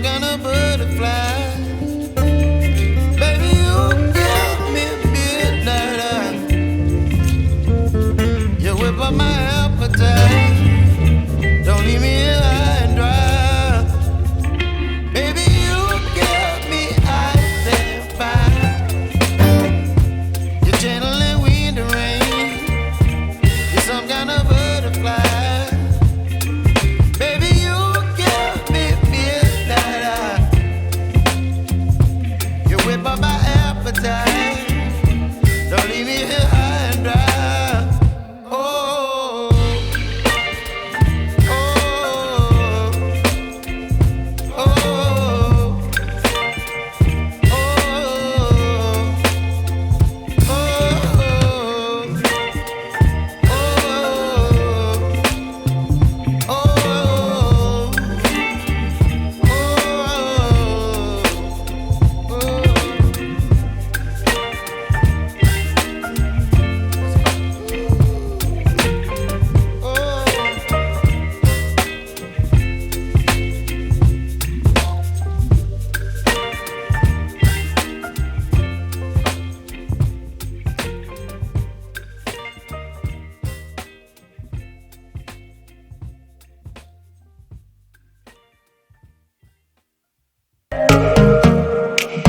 kind of butterfly. Baby, you give me midnight. You whip up my appetite. Don't leave me here high and dry. Baby, you give me ice and fire. You're channeling wind and rain. You're some kind of butterfly. Baby, you give me midnight. You whip up my appetite. Don't leave me here high and dry. Oh, oh, oh, oh, Thank